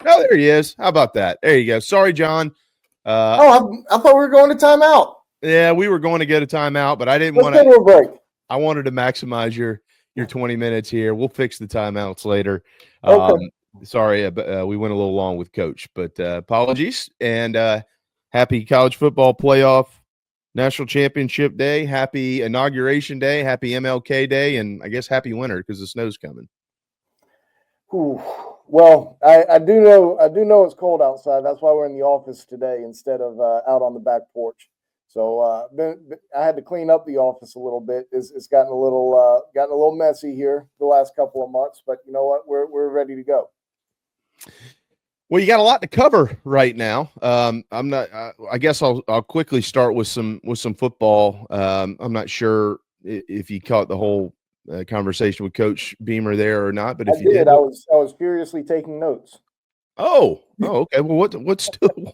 Oh, there he is. How about that? There you go. Sorry, John. I thought we were going to timeout. Yeah, we were going to get a timeout, but I didn't Let's want go to a break. I wanted to maximize your 20 minutes here. We'll fix the timeouts later. Okay. Sorry, we went a little long with Coach, but apologies. And happy college football playoff national championship day. Happy inauguration day. Happy MLK day. And I guess happy winter because the snow's coming. Ooh. Well, I do know it's cold outside. That's why we're in the office today instead of out on the back porch. So I had to clean up the office a little bit. It's gotten a little messy here the last couple of months, but you know what? We're ready to go. Well, you got a lot to cover right now. I guess I'll quickly start with some football. I'm not sure if you caught the whole conversation with Coach Beamer there or not, but if you did, I was furiously taking notes. Oh, okay. Well,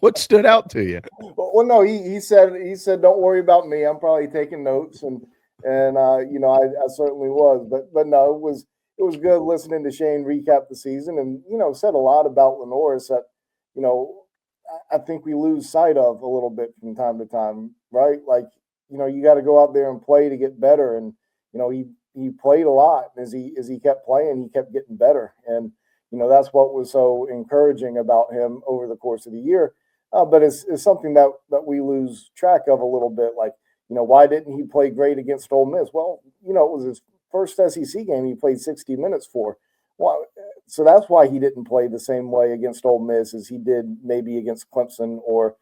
what stood out to you? Well, no, he said don't worry about me. I'm probably taking notes, and I certainly was, but no, it was good listening to Shane recap the season, and said a lot about Lenoris that I think we lose sight of a little bit from time to time, right? Like you got to go out there and play to get better, and he played a lot as he kept playing, he kept getting better, and that's what was so encouraging about him over the course of the year. But it's something that we lose track of a little bit. Like, why didn't he play great against Ole Miss? Well, it was his first SEC game he played 60 minutes for. Well, so that's why he didn't play the same way against Ole Miss as he did maybe against Clemson or,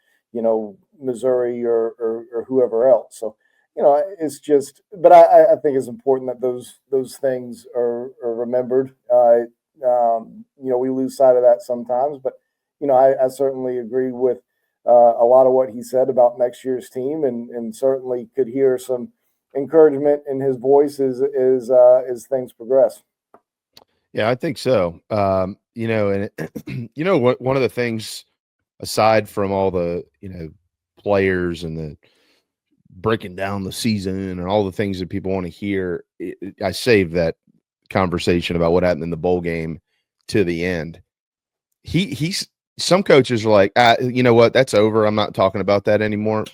Missouri or whoever else. So, it's just, but I think it's important that those things are remembered. We lose sight of that sometimes, but I certainly agree with a lot of what he said about next year's team, and certainly could hear some encouragement in his voice as things progress. Yeah, I think so. And what one of the things aside from all the players and the breaking down the season and all the things that people want to hear, I saved that conversation about what happened in the bowl game to the end. He's some coaches are like, you know what, that's over. I'm not talking about that anymore.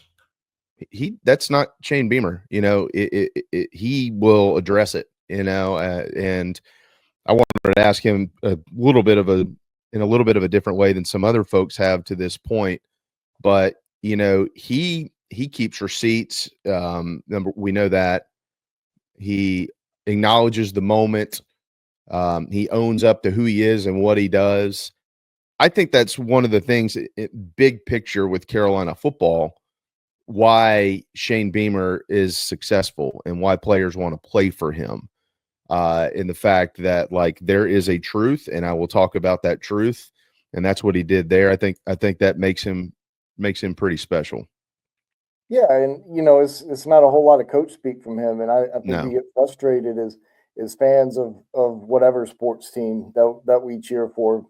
That's not Shane Beamer. He will address it. And I wanted to ask him in a little bit of a different way than some other folks have to this point. But he keeps receipts. We know that he acknowledges the moment. He owns up to who he is and what he does. I think that's one of the things, big picture with Carolina football, why Shane Beamer is successful and why players want to play for him. In the fact that there is a truth, and I will talk about that truth, and that's what he did there. I think that makes him pretty special. Yeah, and it's not a whole lot of coach speak from him, and I think No. we get frustrated as fans of whatever sports team that we cheer for,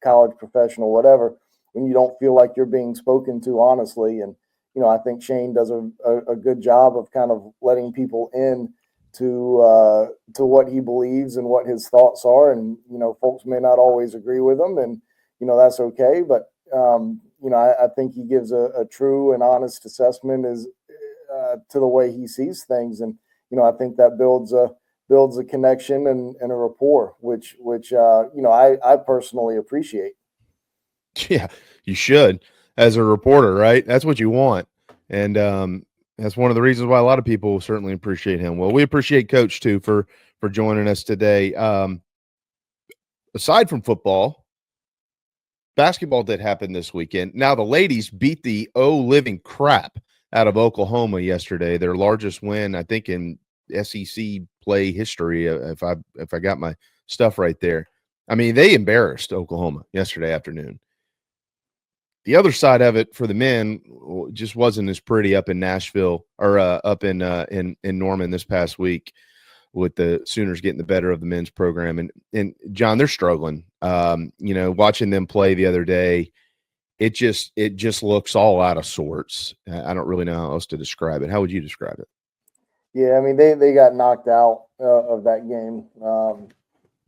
college, professional, whatever, when you don't feel like you're being spoken to honestly. And I think Shane does a good job of kind of letting people in to what he believes and what his thoughts are. And folks may not always agree with him, and that's okay. But I think he gives a true and honest assessment as to the way he sees things, and I think that builds a connection and a rapport, which I personally appreciate. Yeah, you should as a reporter, right? That's what you want, and that's one of the reasons why a lot of people certainly appreciate him. Well, we appreciate Coach too for joining us today. Aside from football, basketball did happen this weekend. Now the ladies beat the living crap out of Oklahoma yesterday, their largest win, I think, in SEC play history. If I got my stuff right there, I mean, they embarrassed Oklahoma yesterday afternoon. The other side of it for the men just wasn't as pretty up in Nashville or up in Norman this past week, with the Sooners getting the better of the men's program. And John, they're struggling. Watching them play the other day, it just looks all out of sorts. I don't really know how else to describe it. How would you describe it? Yeah, I mean, they got knocked out of that game.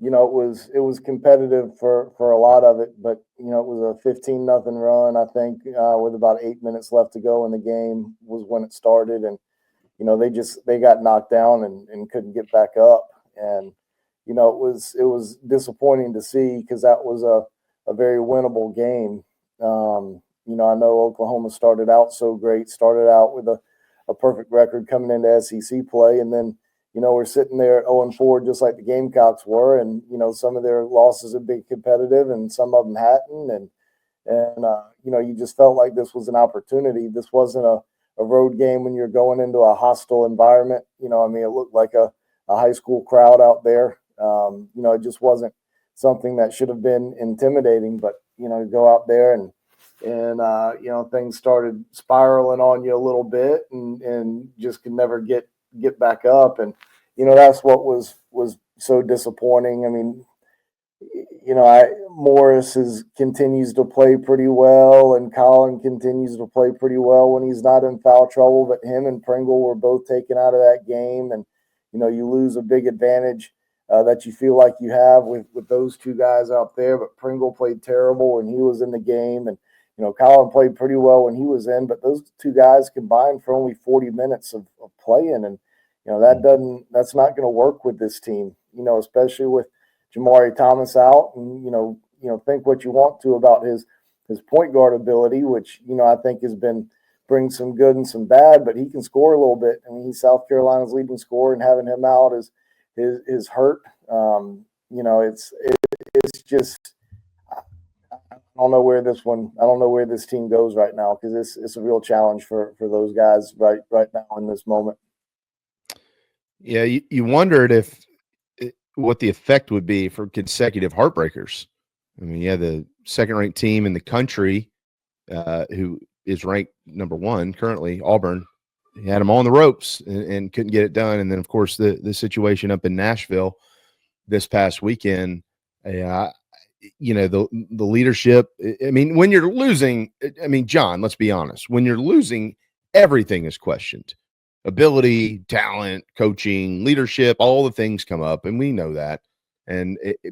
it was competitive for a lot of it, but it was a 15-0 run, I think, with about 8 minutes left to go in the game was when it started, and they got knocked down and couldn't get back up, and it was disappointing to see because that was a very winnable game. I know Oklahoma started out so great, started out with a perfect record coming into SEC play, and then we're sitting there at 0-4 just like the Gamecocks were, and some of their losses have been competitive and some of them hadn't, and you just felt like this was an opportunity. This wasn't a road game when you're going into a hostile environment. it looked like a high school crowd out there. It just wasn't something that should have been intimidating, but go out there and things started spiraling on you a little bit, and just could never get back up. And that's what was so disappointing. I mean, Morris continues to play pretty well, and Colin continues to play pretty well when he's not in foul trouble. But him and Pringle were both taken out of that game, and you lose a big advantage that you feel like you have with those two guys out there. But Pringle played terrible when he was in the game, and Colin played pretty well when he was in. But those two guys combined for only 40 minutes of playing, and that's not going to work with this team. Especially with Jamari Thomas out, and think what you want to about his point guard ability, which I think bring some good and some bad, but he can score a little bit. I mean, he's South Carolina's leading scorer, and having him out is hurt. It's just I don't know where this team goes right now, because it's a real challenge for those guys right now in this moment. Yeah, you wondered what the effect would be for consecutive heartbreakers. I mean, the second-ranked team in the country, who is ranked number 1 currently, Auburn, he had them on the ropes and couldn't get it done. And then, of course, the situation up in Nashville this past weekend. The leadership. I mean, when you're losing, I mean, John, let's be honest. When you're losing, everything is questioned. Ability, talent, coaching, leadership, all the things come up, and we know that.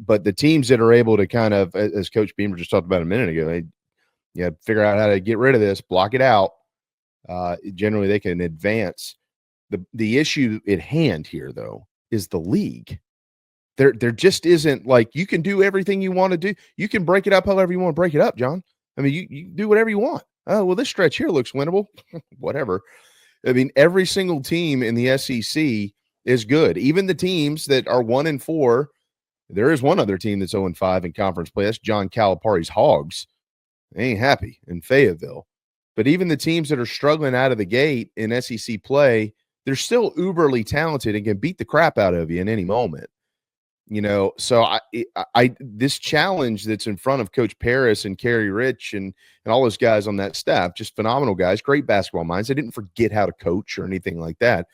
But the teams that are able to kind of, as Coach Beamer just talked about a minute ago, they figure out how to get rid of this, block it out. Generally, they can advance. The issue at hand here, though, is the league. There just isn't, like, you can do everything you want to do. You can break it up however you want to break it up, John. I mean, you do whatever you want. Oh, well, this stretch here looks winnable. Whatever. I mean, every single team in the SEC is good. Even the teams that are 1-4, there is one other team that's 0-5 in conference play. That's John Calipari's Hogs. They ain't happy in Fayetteville. But even the teams that are struggling out of the gate in SEC play, they're still uberly talented and can beat the crap out of you in any moment. So I this challenge that's in front of Coach Paris and Kerry Rich and all those guys on that staff, just phenomenal guys, great basketball minds. They didn't forget how to coach or anything like that.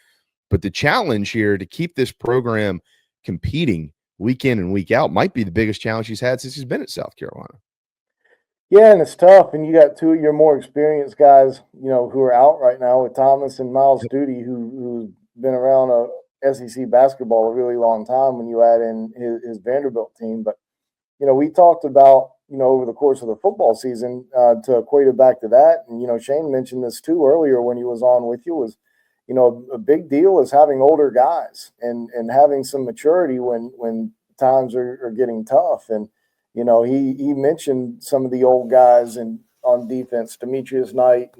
But the challenge here to keep this program competing week in and week out might be the biggest challenge he's had since he's been at South Carolina. Yeah, and it's tough. And you got two of your more experienced guys, who are out right now, with Thomas and Miles Studi, who's been around SEC basketball a really long time when you add in his Vanderbilt team. But, we talked about, over the course of the football season, to equate it back to that. And, Shane mentioned this too earlier when he was on with you, was, a big deal is having older guys and having some maturity when times are getting tough. And, he mentioned some of the old guys on defense, Demetrius Knight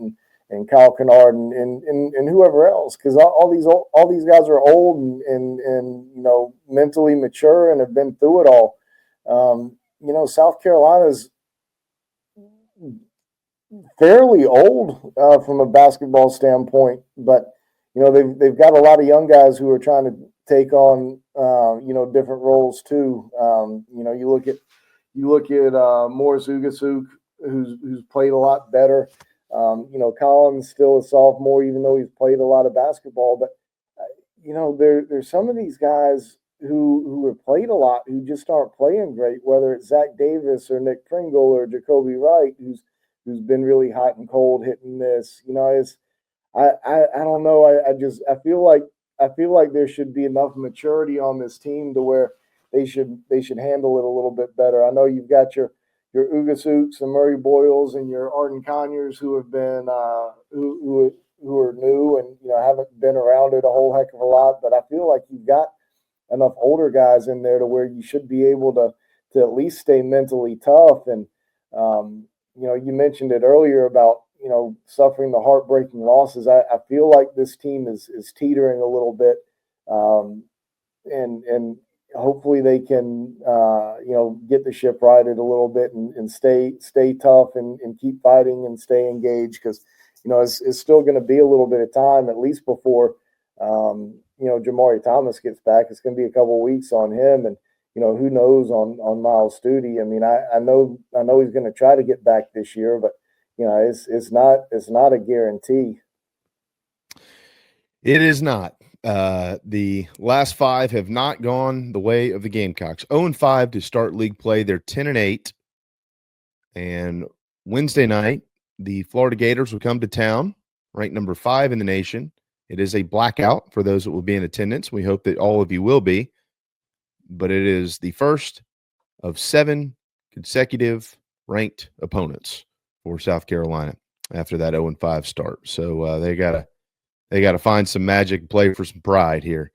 and Kyle Kennard and whoever else, because all these guys are old and mentally mature and have been through it all. South Carolina's fairly old from a basketball standpoint, but they've got a lot of young guys who are trying to take on different roles too. You look at Morris Ugasuk, who's played a lot better. Colin's still a sophomore, even though he's played a lot of basketball. But there's some of these guys who have played a lot who just aren't playing great. Whether it's Zach Davis or Nick Pringle or Jacoby Wright, who's been really hot and cold, hit and miss. I don't know. I feel like there should be enough maturity on this team to where they should handle it a little bit better. I know you've got your Ugasooks and Murray Boyles and your Arden Conyers who have been who are new and haven't been around it a whole heck of a lot, but I feel like you've got enough older guys in there to where you should be able to at least stay mentally tough. And you mentioned it earlier about suffering the heartbreaking losses. I feel like this team is teetering a little bit, and hopefully they can get the ship righted a little bit and stay tough and keep fighting and stay engaged, because it's still going to be a little bit of time at least before Jamari Thomas gets back. It's going to be a couple of weeks on him, and who knows on Miles Studi. I mean, I know he's going to try to get back this year, but it's not a guarantee. It is not. The last 5 have not gone the way of the Gamecocks. 0-5 to start league play. They're 10-8. And Wednesday night, the Florida Gators will come to town, ranked number 5 in the nation. It is a blackout for those that will be in attendance. We hope that all of you will be. But it is the first of 7 consecutive ranked opponents for South Carolina after that 0-5 start. So they gotta find some magic, play for some pride here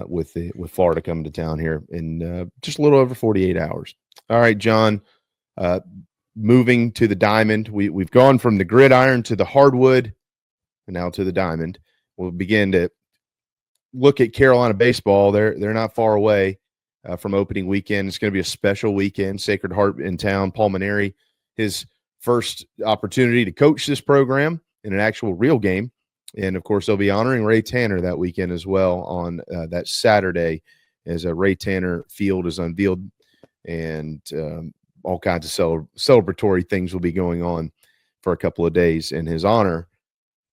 with Florida coming to town here in just a little over 48 hours. All right, John. Moving to the diamond, we've gone from the gridiron to the hardwood, and now to the diamond. We'll begin to look at Carolina baseball. They're not far away from opening weekend. It's going to be a special weekend. Sacred Heart in town. Paul Maneri, his first opportunity to coach this program in an actual real game. And, of course, they'll be honoring Ray Tanner that weekend as well on that Saturday as a Ray Tanner field is unveiled, and all kinds of celebratory things will be going on for a couple of days in his honor.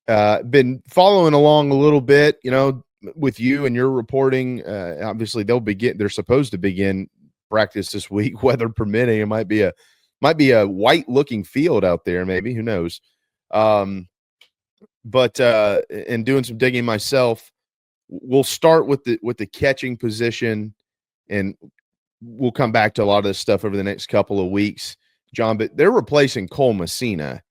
Been following along a little bit, with you and your reporting. Obviously, they're supposed to begin practice this week, weather permitting. It might be a white-looking field out there, maybe. Who knows? But in doing some digging myself, we'll start with the catching position, and we'll come back to a lot of this stuff over the next couple of weeks, John. But they're replacing Cole Messina.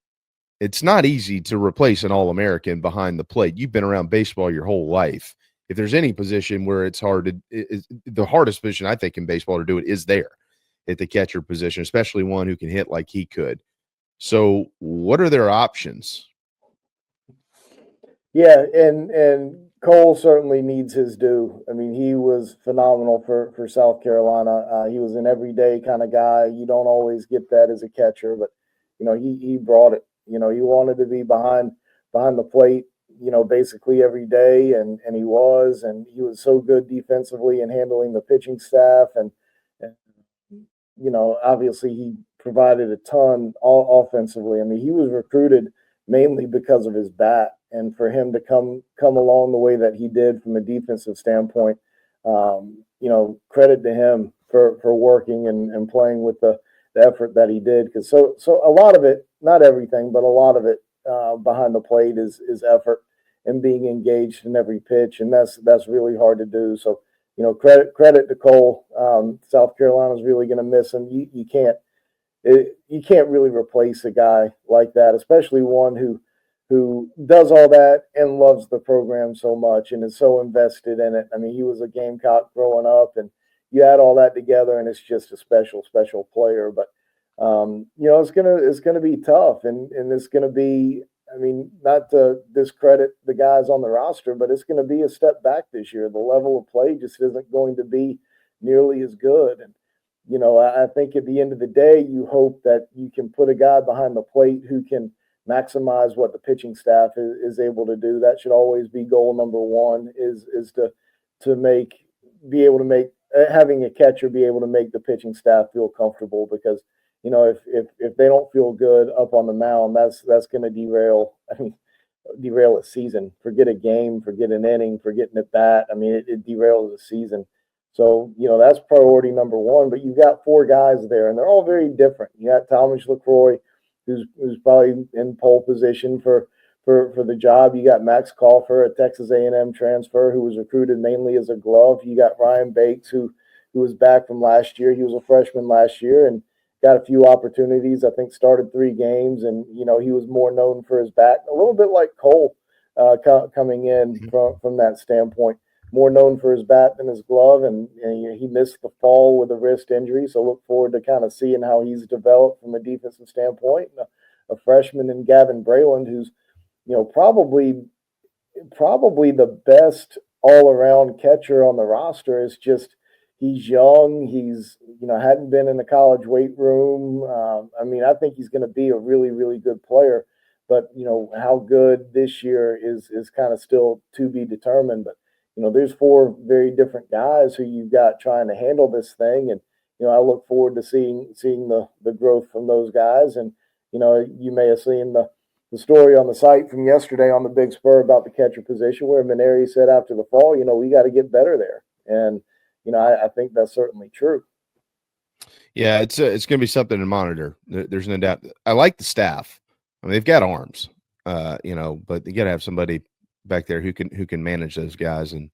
It's not easy to replace an All-American behind the plate. You've been around baseball your whole life. If there's any position where it's hard the hardest position I think in baseball to do it is there at the catcher position, especially one who can hit like he could. So what are their options? Yeah, and Cole certainly needs his due. I mean, he was phenomenal for South Carolina. He was an everyday kind of guy. You don't always get that as a catcher, but he brought it. He wanted to be behind the plate, basically every day, and he was so good defensively and handling the pitching staff, and obviously he provided a ton all offensively. I mean, he was recruited mainly because of his bat. And for him to come along the way that he did from a defensive standpoint, credit to him for working and playing with the effort that he did. Because so a lot of it, not everything, but a lot of it behind the plate is effort and being engaged in every pitch, and that's really hard to do. So credit to Cole. South Carolina's really going to miss him. You can't really replace a guy like that, especially one who does all that and loves the program so much and is so invested in it. I mean, he was a Gamecock growing up, and you add all that together, and it's just a special player. But it's gonna be tough, and it's gonna be. I mean, not to discredit the guys on the roster, but it's going to be a step back this year. The level of play just isn't going to be nearly as good, and I think at the end of the day, you hope that you can put a guy behind the plate who can maximize what the pitching staff is able to do. That should always be goal number one, is having a catcher be able to make the pitching staff feel comfortable, because if they don't feel good up on the mound, that's going to derail a season. Forget a game, forget an inning, forget an at bat. I mean, it derails a season. So, that's priority number one. But you've got 4 guys there, and they're all very different. You got Thomas LaCroix, who's probably in pole position for the job. You got Max Kaufer, a Texas A&M transfer who was recruited mainly as a glove. You got Ryan Bates, who who was back from last year. He was a freshman last year and got a few opportunities. I think started 3 games, and he was more known for his bat, a little bit like Cole coming in from that standpoint. More known for his bat than his glove, and he missed the fall with a wrist injury. So look forward to kind of seeing how he's developed from a defensive standpoint. A freshman in Gavin Brayland, who's probably the best all-around catcher on the roster. Is just he's young. He's hadn't been in the college weight room. I think he's going to be a really, really good player. But how good this year is kind of still to be determined. But there's 4 very different guys who you've got trying to handle this thing, and I look forward to seeing the growth from those guys. And you may have seen the story on the site from yesterday on the Big Spur about the catcher position, where Maneri said after the fall, we got to get better there. And I think that's certainly true. Yeah, it's going to be something to monitor. There's no doubt. I like the staff. I mean, they've got arms, but you got to have somebody back there who can manage those guys, and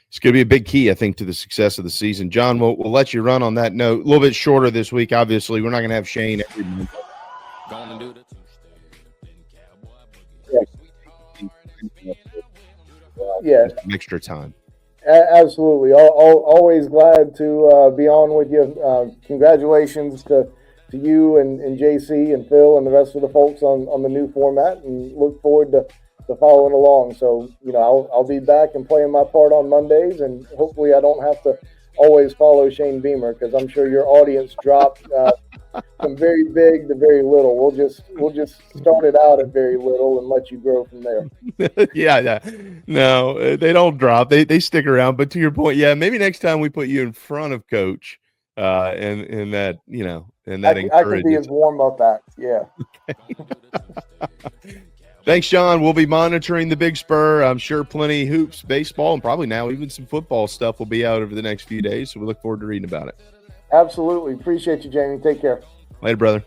it's going to be a big key, I think, to the success of the season. John, we'll let you run on that note. A little bit shorter this week, obviously. We're not going to have Shane every month. Yeah, some extra time. Absolutely. Always glad to be on with you. Congratulations to you and JC and Phil and the rest of the folks on the new format, and look forward to following along. So, I'll be back and playing my part on Mondays, and hopefully I don't have to always follow Shane Beamer, because I'm sure your audience dropped from very big to very little. We'll just start it out at very little and let you grow from there. Yeah. No, they don't drop. They stick around. But to your point, yeah, maybe next time we put you in front of Coach, and that, and that I could be his warm-up act. Yeah. Thanks, John. We'll be monitoring the Big Spur. I'm sure plenty hoops, baseball, and probably now even some football stuff will be out over the next few days. So we look forward to reading about it. Absolutely. Appreciate you, Jamie. Take care. Later, brother.